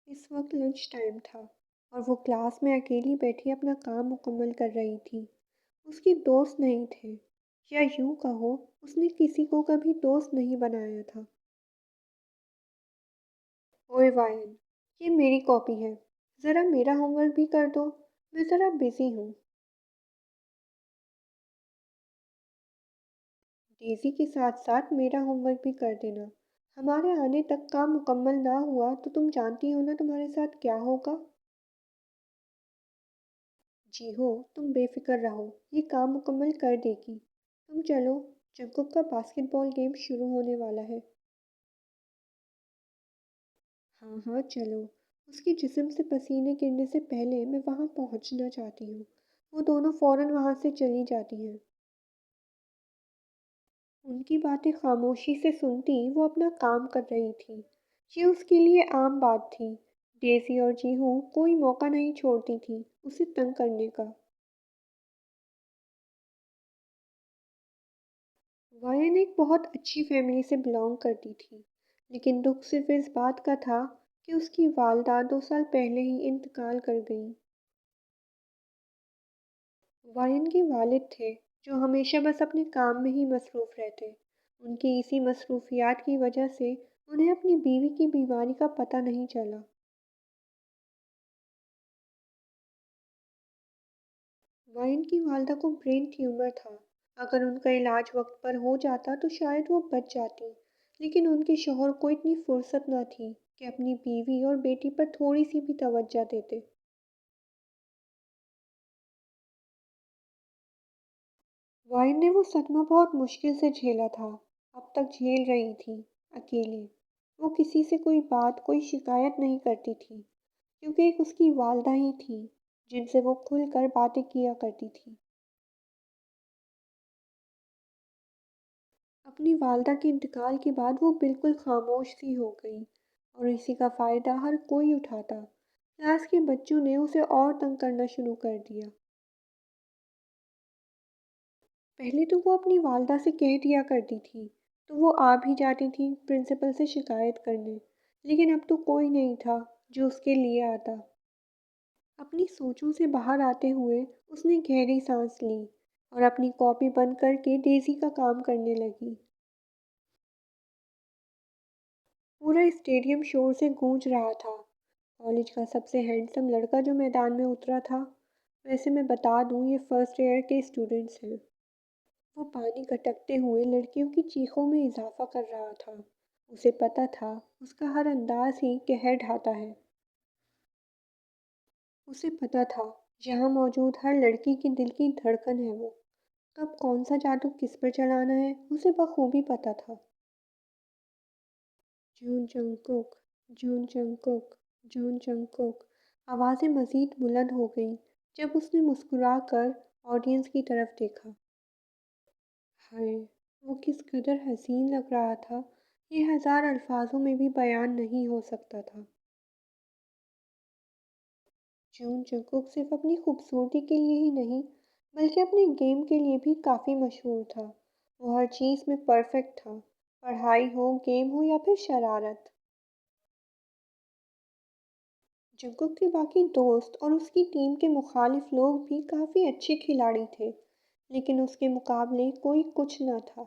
اس وقت lunch time تھا اور وہ کلاس میں اکیلی بیٹھی اپنا کام مکمل کر رہی تھی۔ اس کے دوست نہیں تھے، یا یوں کہو اس نے کسی کو کبھی دوست نہیں بنایا تھا۔ اوئے وائن، یہ میری کاپی ہے، ذرا میرا ہوم ورک بھی کر دو، میں ذرا بزی ہوں۔ ڈیزی کے ساتھ ساتھ میرا ہوم ورک بھی کر دینا، ہمارے آنے تک کام مکمل نہ ہوا تو تم جانتی ہو نا تمہارے ساتھ کیا ہوگا۔ جی ہو، تم بے فکر رہو، یہ کام مکمل کر دے گی۔ تم چلو، جنگکوک کا باسکٹ بال گیم شروع ہونے والا ہے۔ ہاں ہاں چلو، اس کے جسم سے پسینے گرنے سے پہلے میں وہاں پہنچنا چاہتی ہوں۔ وہ دونوں فوراً وہاں سے چلی جاتی ہیں۔ ان کی باتیں خاموشی سے سنتی وہ اپنا کام کر رہی تھی۔ یہ اس کے لیے عام بات تھی۔ ڈیزی اور جیہو کوئی موقع نہیں چھوڑتی تھی اسے تنگ کرنے کا۔ وائن ایک بہت اچھی فیملی سے بلانگ کرتی تھی، لیکن دکھ صرف اس بات کا تھا کہ اس کی والدہ 2 سال پہلے ہی انتقال کر گئیں۔ وائن کے والد تھے جو ہمیشہ بس اپنے کام میں ہی مصروف رہتے۔ ان کی اسی مصروفیات کی وجہ سے انہیں اپنی بیوی کی بیماری کا پتہ نہیں چلا۔ وائن کی والدہ کو برین ٹیومر تھا۔ اگر ان کا علاج وقت پر ہو جاتا تو شاید وہ بچ جاتی، لیکن ان کے شوہر کو اتنی فرصت نہ تھی کہ اپنی بیوی اور بیٹی پر تھوڑی سی بھی توجہ دیتے۔ وائن نے وہ صدمہ بہت مشکل سے جھیلا تھا، اب تک جھیل رہی تھی، اکیلے۔ وہ کسی سے کوئی بات، کوئی شکایت نہیں کرتی تھی، کیونکہ ایک اس کی والدہ ہی تھی جن سے وہ کھل کر باتیں کیا کرتی تھی۔ اپنی والدہ کے انتقال کے بعد وہ بالکل خاموش سی ہو گئی، اور اسی کا فائدہ ہر کوئی اٹھاتا۔ کلاس کے بچوں نے اسے اور تنگ کرنا شروع کر دیا۔ پہلے تو وہ اپنی والدہ سے کہہ دیا کرتی تھی تو وہ آ بھی جاتی تھی پرنسپل سے شکایت کرنے، لیکن اب تو کوئی نہیں تھا جو اس کے لیے آتا۔ اپنی سوچوں سے باہر آتے ہوئے اس نے گہری سانس لی اور اپنی کاپی بند کر کے ڈیزی کا کام کرنے لگی۔ پورا اسٹیڈیم شور سے گونج رہا تھا۔ کالج کا سب سے ہینڈسم لڑکا جو میدان میں اترا تھا، ویسے میں بتا دوں یہ فرسٹ ایئر کے اسٹوڈنٹس ہیں۔ وہ پانی گھٹکتے ہوئے لڑکیوں کی چیخوں میں اضافہ کر رہا تھا۔ اسے پتہ تھا اس کا ہر انداز ہی قہر ڈھاتا ہے۔ اسے پتہ تھا یہاں موجود ہر لڑکی کی دل کی دھڑکن ہے وہ۔ کب کون سا جادو کس پر چلانا ہے اسے بخوبی پتہ تھا۔ جون جنگکوک، جون جنگکوک، جون جنگکوک، آوازیں مزید بلند ہو گئیں جب اس نے مسکرا کر آڈینس کی طرف دیکھا۔ ہائے، وہ کس قدر حسین لگ رہا تھا، یہ ہزار الفاظوں میں بھی بیان نہیں ہو سکتا تھا۔ جون جنگکوک صرف اپنی خوبصورتی کے لیے ہی نہیں بلکہ اپنے گیم کے لیے بھی کافی مشہور تھا۔ وہ ہر چیز میں پرفیکٹ تھا، پڑھائی ہو، گیم ہو یا پھر شرارت۔ جنگکوک کے باقی دوست اور اس کی ٹیم کے مخالف لوگ بھی کافی اچھے کھلاڑی تھے، لیکن اس کے مقابلے کوئی کچھ نہ تھا۔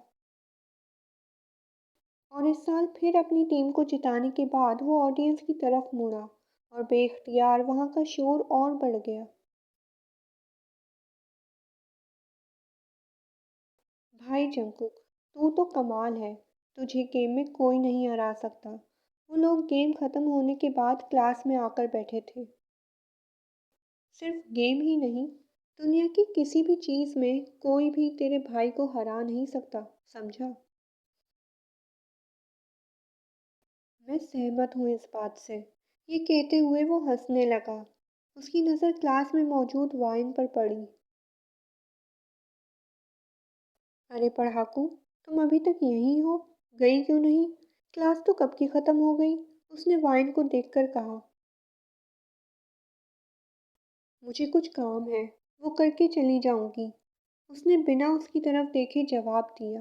اور اس سال پھر اپنی ٹیم کو جتانے کے بعد وہ آڈینس کی طرف مڑا اور بے اختیار وہاں کا شور اور بڑھ گیا۔ بھائی جنگکوک، تو کمال ہے، تجھے گیم میں کوئی نہیں ہرا سکتا۔ وہ لوگ گیم ختم ہونے کے بعد کلاس میں آ کر بیٹھے تھے۔ صرف گیم ہی نہیں، دنیا کی کسی بھی چیز میں کوئی بھی تیرے بھائی کو ہرا نہیں سکتا، سمجھا؟ میں سہمت ہوں اس بات سے۔ یہ کہتے ہوئے وہ ہنسنے لگا۔ اس کی نظر کلاس میں موجود وائن پر پڑی۔ ارے پڑھاکو، تم ابھی تک یہیں ہو، گئی کیوں نہیں؟ کلاس تو کب کی ختم ہو گئی، اس نے وائن کو دیکھ کر کہا۔ مجھے کچھ کام ہے، وہ کر کے چلی جاؤں گی، اس نے بنا اس کی طرف دیکھے جواب دیا۔